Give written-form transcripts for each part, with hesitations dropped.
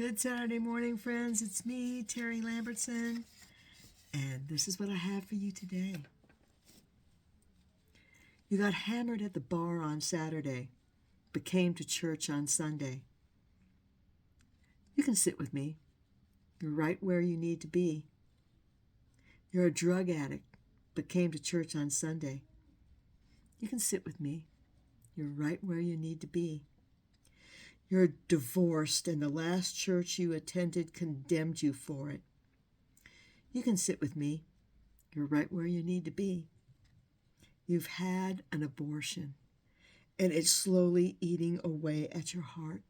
Good Saturday morning, friends. It's me, Terry Lambertson, and this is what I have for you today. You got hammered at the bar on Saturday, but came to church on Sunday. You can sit with me. You're right where you need to be. You're a drug addict, but came to church on Sunday. You can sit with me. You're right where you need to be. You're divorced, and the last church you attended condemned you for it. You can sit with me. You're right where you need to be. You've had an abortion, and it's slowly eating away at your heart,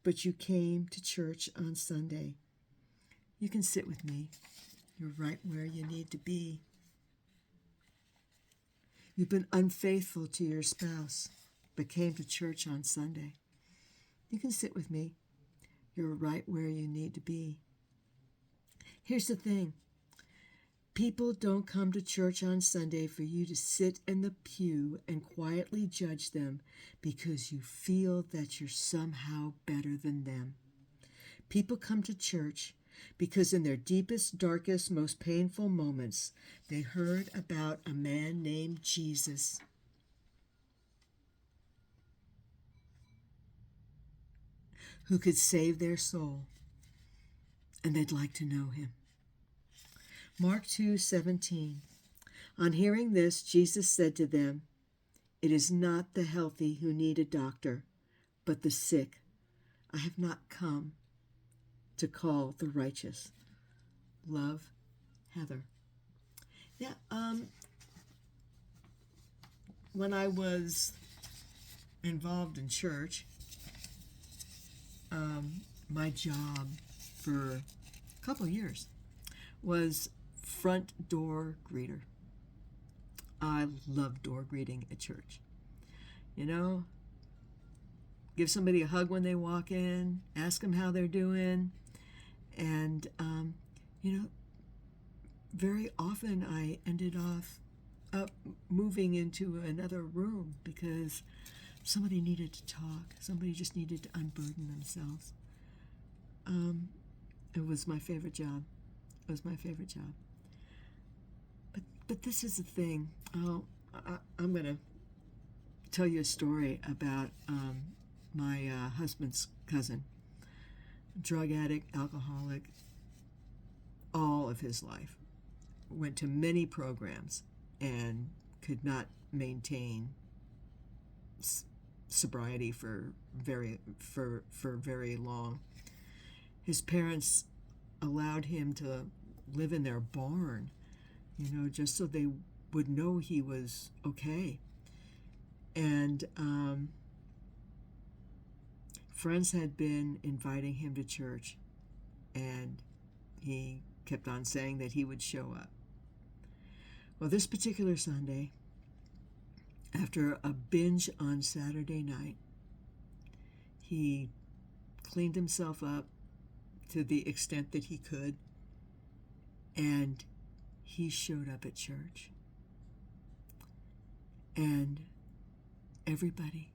but you came to church on Sunday. You can sit with me. You're right where you need to be. You've been unfaithful to your spouse, but came to church on Sunday. You can sit with me. You're right where you need to be. Here's the thing. People don't come to church on Sunday for you to sit in the pew and quietly judge them because you feel that you're somehow better than them. People come to church because in their deepest, darkest, most painful moments, they heard about a man named Jesus. Who could save their soul, and they'd like to know him. Mark 2:17. On hearing this, Jesus said to them, "It is not the healthy who need a doctor, but the sick. I have not come to call the righteous." Love, Heather. Yeah, when I was involved in church, my job for a couple of years was front door greeter. I love door greeting at church. You know, give somebody a hug when they walk in, ask them how they're doing, and, very often I ended up moving into another room because somebody needed to talk. Somebody just needed to unburden themselves. It was my favorite job. It was my favorite job. But this is the thing. I'm going to tell you a story about my husband's cousin. Drug addict, alcoholic, all of his life. Went to many programs and could not maintain sobriety for very long. His parents allowed him to live in their barn, just so they would know he was okay. And friends had been inviting him to church, and he kept on saying that he would show up. Well, this particular Sunday, after a binge on Saturday night, he cleaned himself up to the extent that he could, and he showed up at church. And everybody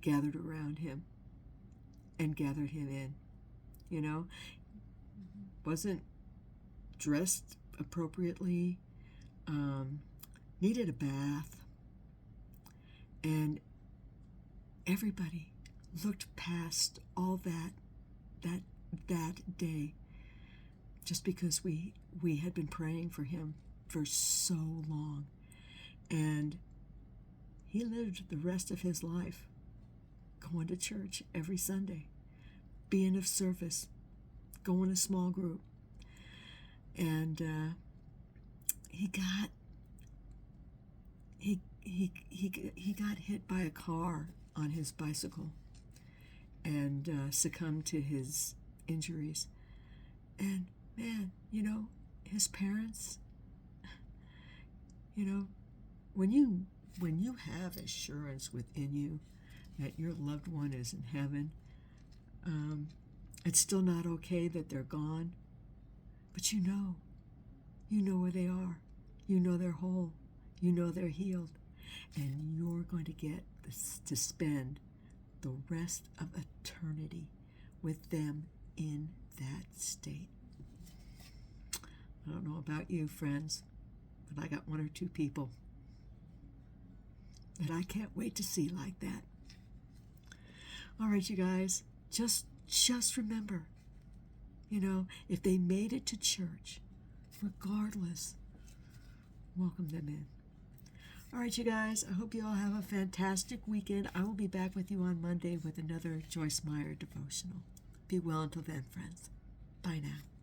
gathered around him and gathered him in. Wasn't dressed appropriately, needed a bath, and everybody looked past all that day just because we had been praying for him for so long. And he lived the rest of his life going to church every Sunday, being of service, going to small group. And he got hit by a car on his bicycle and succumbed to his injuries. And man, his parents, when you have assurance within you that your loved one is in heaven, it's still not okay that they're gone, but you know where they are. You know they're whole. You know they're healed. And you're going to get to spend the rest of eternity with them in that state. I don't know about you, friends, but I got one or two people that I can't wait to see like that. All right, you guys, just remember, if they made it to church, regardless, welcome them in. All right, you guys, I hope you all have a fantastic weekend. I will be back with you on Monday with another Joyce Meyer devotional. Be well until then, friends. Bye now.